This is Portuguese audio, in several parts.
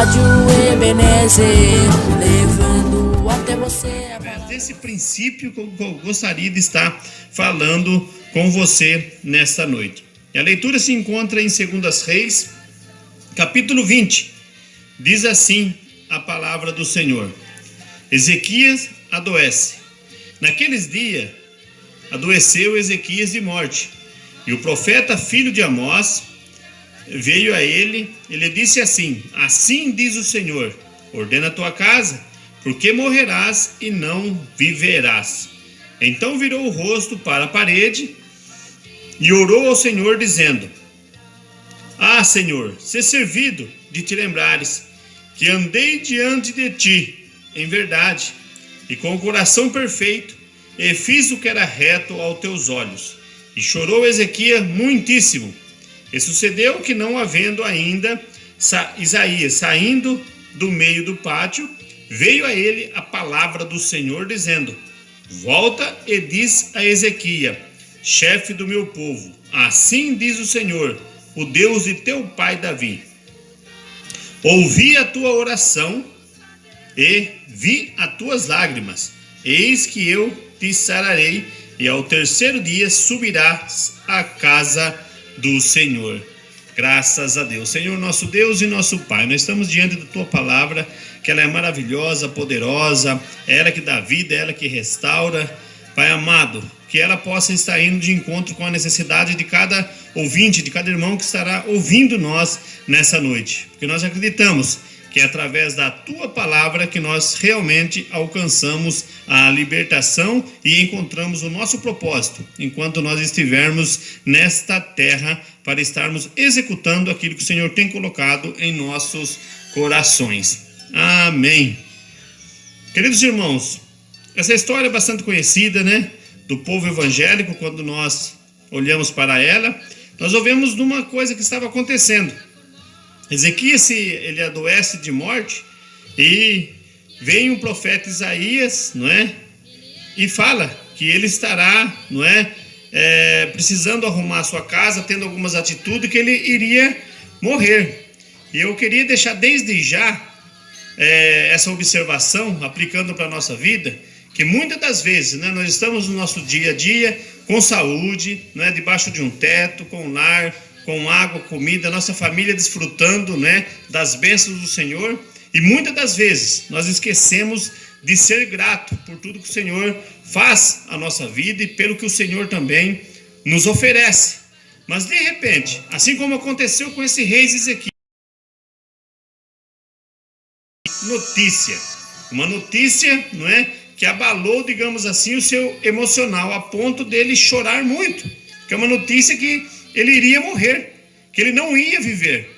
Rádio Ebenezer, levando até você. É desse princípio que eu gostaria de estar falando com você nesta noite. E a leitura se encontra em 2 Reis, capítulo 20. Diz assim a palavra do Senhor: Ezequias adoece. Naqueles dias adoeceu Ezequias de morte, e o profeta filho de Amós veio a ele e lhe disse assim: assim diz o Senhor, ordena a tua casa, porque morrerás e não viverás. Então virou o rosto para a parede e orou ao Senhor, dizendo: ah, Senhor, se servido de te lembrares que andei diante de ti em verdade e com o coração perfeito, e fiz o que era reto aos teus olhos. E chorou Ezequias muitíssimo. E sucedeu que, não havendo ainda Isaías saindo do meio do pátio, veio a ele a palavra do Senhor, dizendo: volta e diz a Ezequias, chefe do meu povo, assim diz o Senhor, o Deus de teu pai Davi: ouvi a tua oração e vi as tuas lágrimas. Eis que eu te sararei, e ao terceiro dia subirás à casa do Senhor. Graças a Deus. Senhor, nosso Deus e nosso Pai, nós estamos diante da tua palavra, que ela é maravilhosa, poderosa, é ela que dá vida, é ela que restaura. Pai amado, que ela possa estar indo de encontro com a necessidade de cada ouvinte, de cada irmão que estará ouvindo nós nessa noite, porque nós acreditamos que é através da tua palavra que nós realmente alcançamos a libertação e encontramos o nosso propósito, enquanto nós estivermos nesta terra, para estarmos executando aquilo que o Senhor tem colocado em nossos corações. Amém. Queridos irmãos, essa história é bastante conhecida, né? Do povo evangélico. Quando nós olhamos para ela, nós ouvimos de uma coisa que estava acontecendo. Ezequias, ele adoece de morte, e vem um profeta Isaías, não é? E fala que ele estará, não é? Precisando arrumar a sua casa, tendo algumas atitudes, que ele iria morrer. E eu queria deixar desde já essa observação, aplicando para a nossa vida, que muitas das vezes, né, nós estamos no nosso dia a dia com saúde, né, debaixo de um teto, com lar, com água, comida, nossa família desfrutando, né, das bênçãos do Senhor, e muitas das vezes nós esquecemos de ser grato por tudo que o Senhor faz à nossa vida e pelo que o Senhor também nos oferece. Mas de repente, assim como aconteceu com esse rei Ezequias, uma notícia, não é, que abalou, digamos assim, o seu emocional, a ponto dele chorar muito, que é uma notícia que ele iria morrer, que ele não ia viver.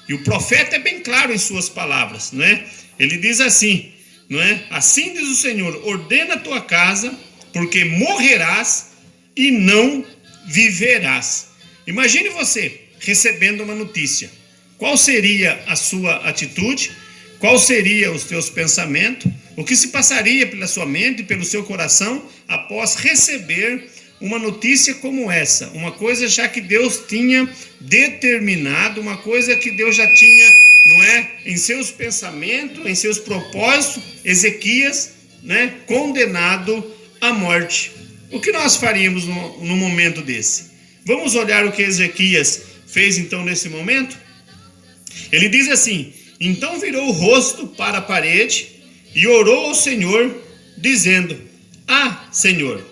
E o profeta é bem claro em suas palavras, não é? Ele diz assim, não é? Assim diz o Senhor, ordena a tua casa, porque morrerás e não viverás. Imagine você recebendo uma notícia. Qual seria a sua atitude? Qual seria os teus pensamentos? O que se passaria pela sua mente, pelo seu coração, após receber uma notícia como essa? Uma coisa já que Deus tinha determinado, uma coisa que Deus já tinha, não é, em seus pensamentos, em seus propósitos, Ezequias, né, condenado à morte. O que nós faríamos no momento desse? Vamos olhar o que Ezequias fez então nesse momento? Ele diz assim: então virou o rosto para a parede e orou ao Senhor, dizendo: ah, Senhor,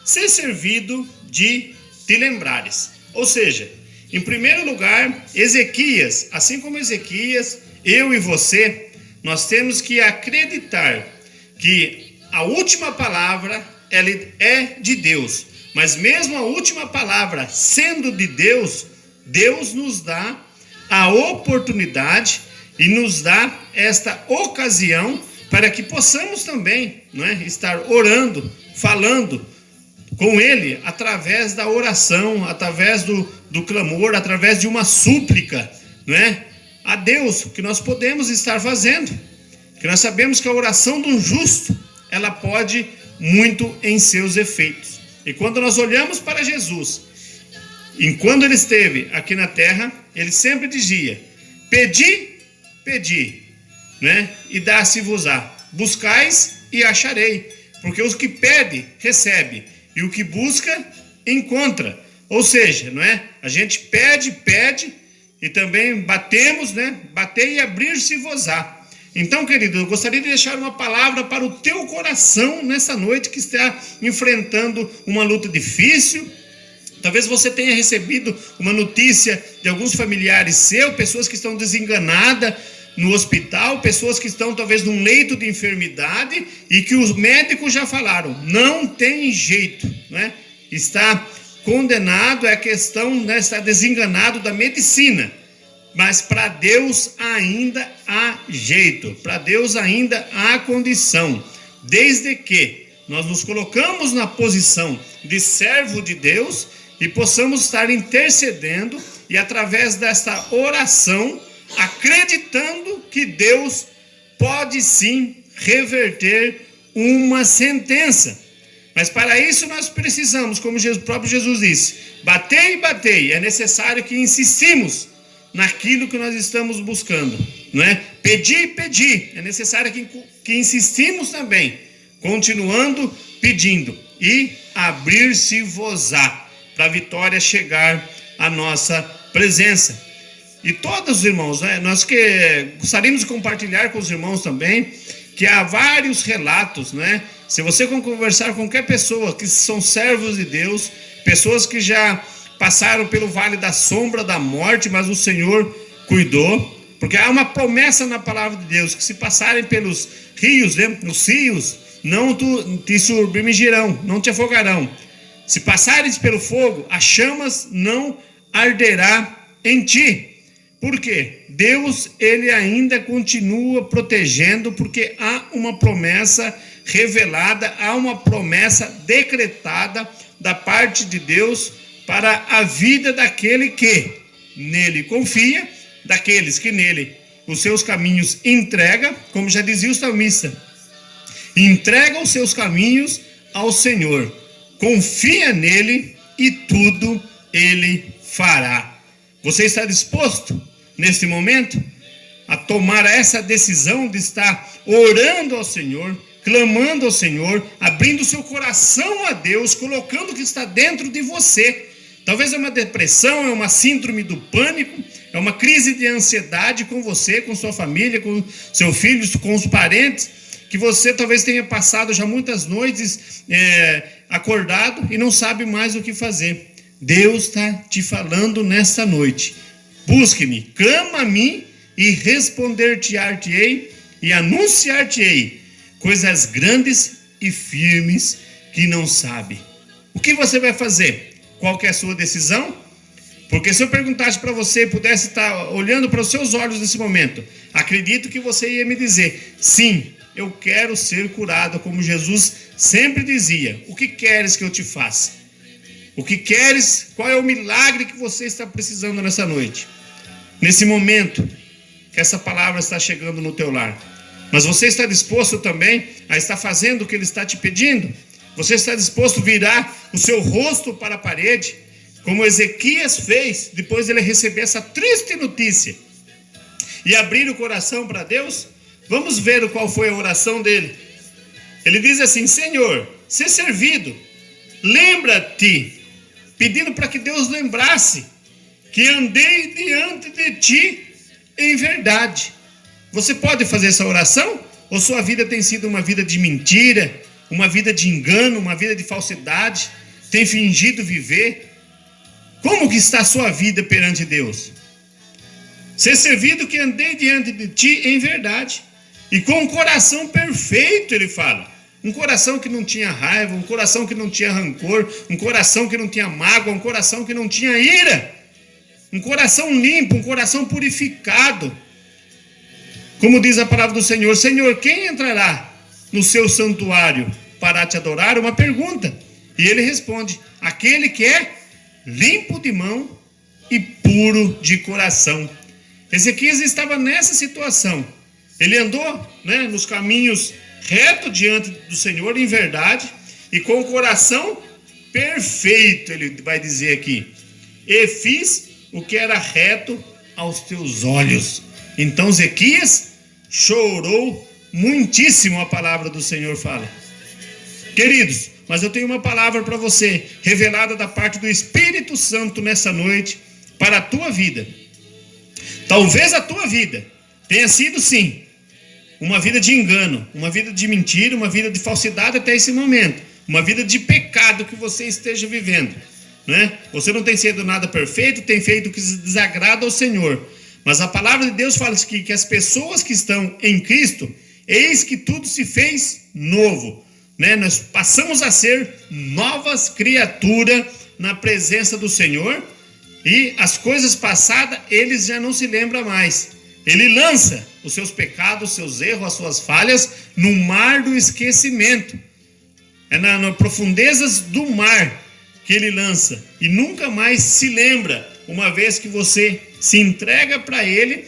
ser servido de te lembrares. Ou seja, em primeiro lugar, Ezequias, assim como Ezequias, eu e você, nós temos que acreditar que a última palavra ela é de Deus. Mas mesmo a última palavra sendo de Deus, Deus nos dá a oportunidade e nos dá esta ocasião para que possamos também, não é, estar orando, falando com Ele através da oração, através do clamor, através de uma súplica, não é, a Deus, que nós podemos estar fazendo, que nós sabemos que a oração de um justo, ela pode muito em seus efeitos. E quando nós olhamos para Jesus, enquanto Ele esteve aqui na terra, Ele sempre dizia: pedi, pedi, né? E dá-se-vos-á. Buscais e acharei, porque os que pedem, recebe, e o que busca, encontra. Ou seja, não é? A gente pede, e também batemos, né? Batei e abrir-se-vos-á. Então, querido, eu gostaria de deixar uma palavra para o teu coração nessa noite que está enfrentando uma luta difícil. Talvez você tenha recebido uma notícia de alguns familiares seus, pessoas que estão desenganadas no hospital, pessoas que estão talvez num leito de enfermidade e que os médicos já falaram, não tem jeito, né? Está condenado, é a questão, né? Está desenganado da medicina. Mas para Deus ainda há jeito, para Deus ainda há condição, desde que nós nos colocamos na posição de servo de Deus e possamos estar intercedendo e através desta oração, acreditando que Deus pode sim reverter uma sentença. Mas para isso nós precisamos, como o próprio Jesus disse, batei e batei, é necessário que insistimos naquilo que nós estamos buscando, não é? Pedir, é necessário que insistimos também, continuando pedindo, e abrir-se-vos-á, para a vitória chegar à nossa presença. E todos os irmãos, né? Nós gostaríamos de compartilhar com os irmãos também, que há vários relatos, né? Se você conversar com qualquer pessoa que são servos de Deus, pessoas que já passaram pelo vale da sombra da morte, mas o Senhor cuidou, porque há uma promessa na palavra de Deus, que se passarem pelos rios, né, os rios, não te submergirão, não te afogarão. Se passares pelo fogo, as chamas não arderá em ti. Por quê? Deus, ele ainda continua protegendo, porque há uma promessa revelada, há uma promessa decretada da parte de Deus para a vida daquele que nele confia, daqueles que nele os seus caminhos entrega, como já dizia o salmista, entrega os seus caminhos ao Senhor, confia nele e tudo ele fará. Você está disposto neste momento a tomar essa decisão de estar orando ao Senhor, clamando ao Senhor, abrindo seu coração a Deus, colocando o que está dentro de você? Talvez é uma depressão, é uma síndrome do pânico, é uma crise de ansiedade com você, com sua família, com seu filho, com os parentes, que você talvez tenha passado já muitas noites acordado e não sabe mais o que fazer. Deus está te falando nesta noite. Busque-me, clama a mim e responder-te-ei e anunciar-te-ei coisas grandes e firmes que não sabe. O que você vai fazer? Qual que é a sua decisão? Porque se eu perguntasse para você e pudesse estar olhando para os seus olhos nesse momento, acredito que você ia me dizer, sim, eu quero ser curado, como Jesus sempre dizia. O que queres que eu te faça? O que queres? Qual é o milagre que você está precisando nessa noite? Nesse momento que essa palavra está chegando no teu lar. Mas você está disposto também a estar fazendo o que Ele está te pedindo? Você está disposto a virar o seu rosto para a parede, como Ezequias fez, depois de ele receber essa triste notícia, e abrir o coração para Deus? Vamos ver qual foi a oração dele. Ele diz assim, Senhor, ser servido, lembra-te, pedindo para que Deus lembrasse, que andei diante de ti em verdade. Você pode fazer essa oração? Ou sua vida tem sido uma vida de mentira, uma vida de engano, uma vida de falsidade, tem fingido viver? Como que está a sua vida perante Deus? Ser servido que andei diante de ti em verdade, e com um coração perfeito, ele fala, um coração que não tinha raiva, um coração que não tinha rancor, um coração que não tinha mágoa, um coração que não tinha ira, um coração limpo, um coração purificado. Como diz a palavra do Senhor, Senhor, quem entrará no seu santuário para te adorar? Uma pergunta. E ele responde, aquele que é limpo de mão e puro de coração. Ezequias estava nessa situação. Ele andou, nos caminhos reto diante do Senhor em verdade e com o coração perfeito, ele vai dizer aqui, e fiz o que era reto aos teus olhos. Então Ezequias chorou muitíssimo, a palavra do Senhor fala. Queridos, mas eu tenho uma palavra para você, revelada da parte do Espírito Santo nessa noite, para a tua vida. Talvez a tua vida tenha sido, sim, uma vida de engano, uma vida de mentira, uma vida de falsidade até esse momento, uma vida de pecado que você esteja vivendo, né? Você não tem sido nada perfeito, tem feito o que desagrada ao Senhor, mas a palavra de Deus fala que as pessoas que estão em Cristo, eis que tudo se fez novo, né? Nós passamos a ser novas criaturas na presença do Senhor, e as coisas passadas, eles já não se lembram mais. Ele lança os seus pecados, os seus erros, as suas falhas no mar do esquecimento. É nas profundezas do mar que ele lança. E nunca mais se lembra, uma vez que você se entrega para ele,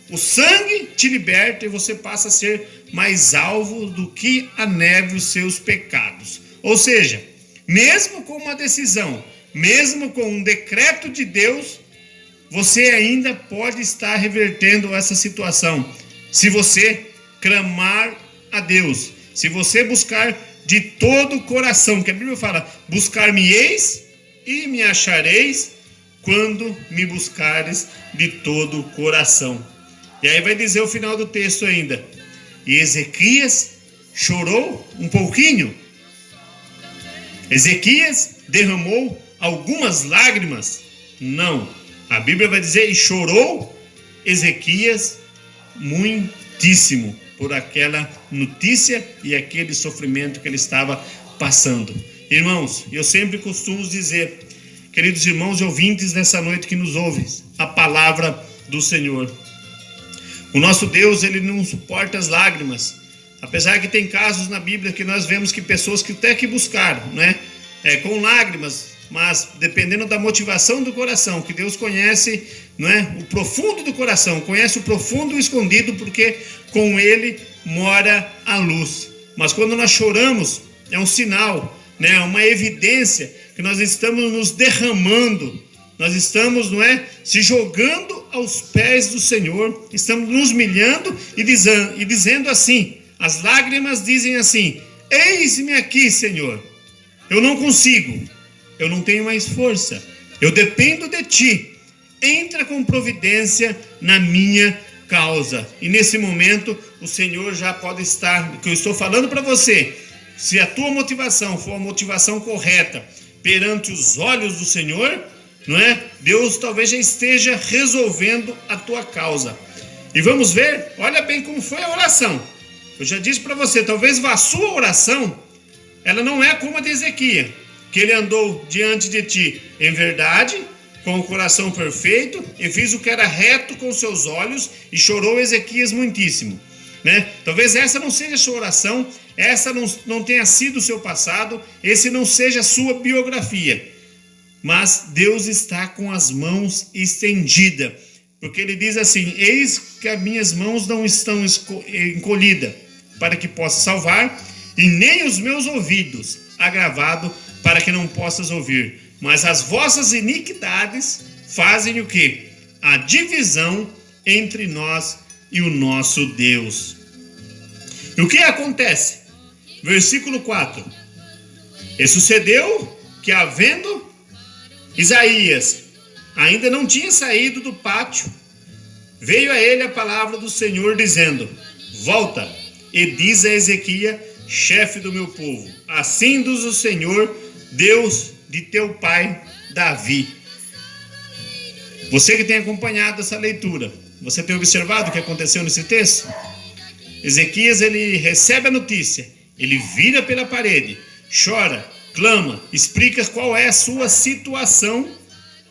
o sangue te liberta e você passa a ser mais alvo do que a neve os seus pecados. Ou seja, mesmo com uma decisão, mesmo com um decreto de Deus, você ainda pode estar revertendo essa situação. Se você clamar a Deus, se você buscar de todo o coração, que a Bíblia fala, buscar-me-eis e me achareis quando me buscares de todo o coração. E aí vai dizer o final do texto ainda. E Ezequias chorou um pouquinho. Ezequias derramou algumas lágrimas? Não. A Bíblia vai dizer, e chorou Ezequias muitíssimo por aquela notícia e aquele sofrimento que ele estava passando. Irmãos, eu sempre costumo dizer, queridos irmãos e ouvintes nessa noite que nos ouvem, a palavra do Senhor. O nosso Deus, ele não suporta as lágrimas. Apesar que tem casos na Bíblia que nós vemos que pessoas que até que buscaram, né? Com lágrimas, mas dependendo da motivação do coração, que Deus conhece, né, o profundo do coração, conhece o profundo e o escondido, porque com ele mora a luz. Mas quando nós choramos, é um sinal, né, uma evidência que nós estamos nos derramando, nós estamos, não é, se jogando aos pés do Senhor, estamos nos humilhando e dizendo assim, as lágrimas dizem assim, eis-me aqui, Senhor, eu não consigo, eu não tenho mais força, eu dependo de Ti, entra com providência na minha causa. E nesse momento, o Senhor já pode estar, que eu estou falando para você, se a tua motivação for a motivação correta, perante os olhos do Senhor, não é? Deus talvez já esteja resolvendo a tua causa. E vamos ver, olha bem como foi a oração. Eu já disse para você, talvez a sua oração, ela não é como a de Ezequias, que ele andou diante de ti em verdade, com o coração perfeito, e fez o que era reto com seus olhos, e chorou Ezequias muitíssimo, né? Talvez essa não seja a sua oração, essa não tenha sido o seu passado, esse não seja a sua biografia, mas Deus está com as mãos estendidas, porque ele diz assim, eis que as minhas mãos não estão encolhidas, para que possa salvar, e nem os meus ouvidos agravado, para que não possas ouvir. Mas as vossas iniquidades fazem o quê? A divisão entre nós e o nosso Deus. E o que acontece? Versículo 4. E sucedeu que, havendo Isaías ainda não tinha saído do pátio, veio a ele a palavra do Senhor dizendo, volta e diz a Ezequias, chefe do meu povo, assim diz o Senhor, Deus de teu pai Davi. Você que tem acompanhado essa leitura, você tem observado o que aconteceu nesse texto? Ezequias, ele recebe a notícia, ele vira pela parede, chora, clama, explica qual é a sua situação,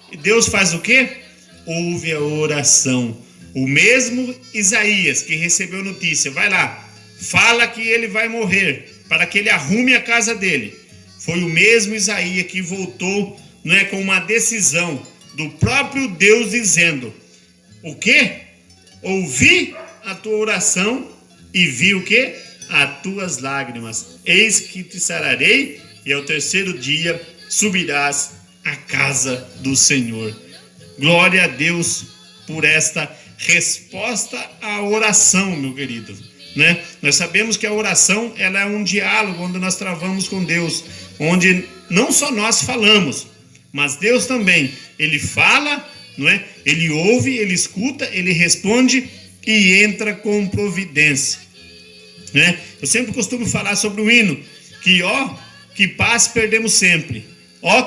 e Deus faz o quê? Ouve a oração. O mesmo Isaías que recebeu notícia, vai lá, fala que ele vai morrer, para que ele arrume a casa dele. Foi o mesmo Isaías que voltou, não é, com uma decisão do próprio Deus dizendo, o quê? Ouvi a tua oração e vi o quê? As tuas lágrimas. Eis que te sararei e ao terceiro dia subirás à casa do Senhor. Glória a Deus por esta resposta à oração, meu querido, né? Nós sabemos que a oração, ela é um diálogo onde nós travamos com Deus, onde não só nós falamos, mas Deus também. Ele fala, não é? Ele ouve, ele escuta, ele responde e entra com providência, né? Eu sempre costumo falar sobre o hino, que que paz perdemos sempre,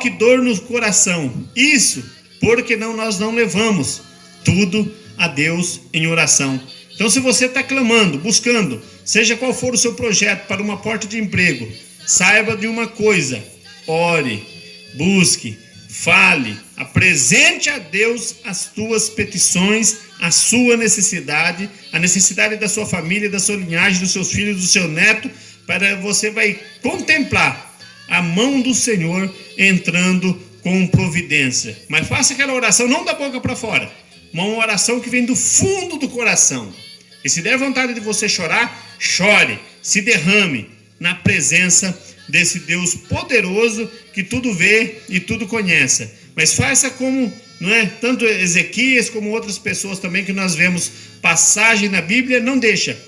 que dor no coração, isso porque nós não levamos tudo a Deus em oração. Então, se você está clamando, buscando, seja qual for o seu projeto para uma porta de emprego, saiba de uma coisa: ore, busque, fale, apresente a Deus as tuas petições, a sua necessidade, a necessidade da sua família, da sua linhagem, dos seus filhos, do seu neto, para você vai contemplar a mão do Senhor entrando com providência. Mas faça aquela oração não da boca para fora, uma oração que vem do fundo do coração. E se der vontade de você chorar, chore, se derrame na presença desse Deus poderoso que tudo vê e tudo conhece. Mas faça como, não é? Tanto Ezequias como outras pessoas também que nós vemos passagem na Bíblia, não deixa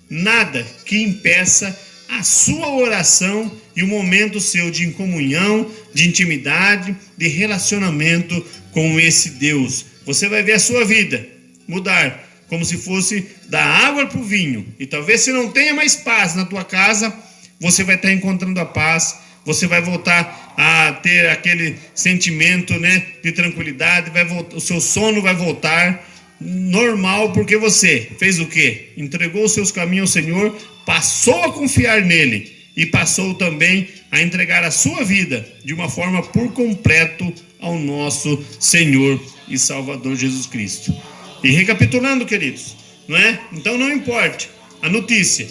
nada que impeça a sua oração e o momento seu de comunhão, de intimidade, de relacionamento com esse Deus. Você vai ver a sua vida mudar, como se fosse da água para o vinho. E talvez você não tenha mais paz na tua casa, você vai estar encontrando a paz, você vai voltar a ter aquele sentimento, né, de tranquilidade, o seu sono vai voltar normal, porque você fez o quê? Entregou os seus caminhos ao Senhor, passou a confiar nele e passou também a entregar a sua vida de uma forma por completo ao nosso Senhor e Salvador Jesus Cristo. E recapitulando, queridos, não é? Então não importa a notícia,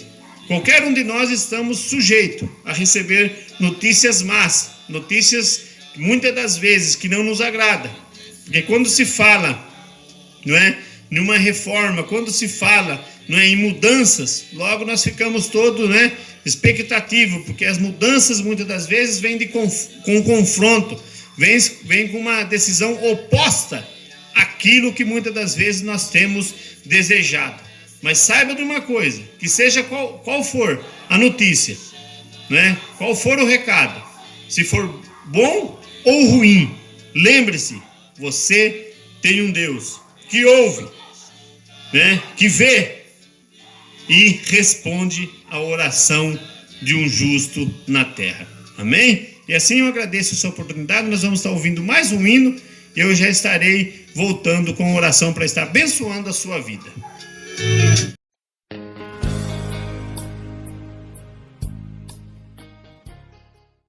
qualquer um de nós estamos sujeitos a receber notícias más, notícias muitas das vezes que não nos agradam, porque quando se fala, não é, numa reforma, quando se fala, não é, em mudanças, logo nós ficamos todos, né, expectativos, porque as mudanças muitas das vezes vêm com confronto, vem com uma decisão oposta àquilo que muitas das vezes nós temos desejado. Mas saiba de uma coisa, que seja qual for a notícia, né, qual for o recado, se for bom ou ruim, lembre-se, você tem um Deus que ouve, né, que vê e responde a oração de um justo na terra. Amém? E assim eu agradeço a sua oportunidade. Nós vamos estar ouvindo mais um hino e eu já estarei voltando com oração para estar abençoando a sua vida.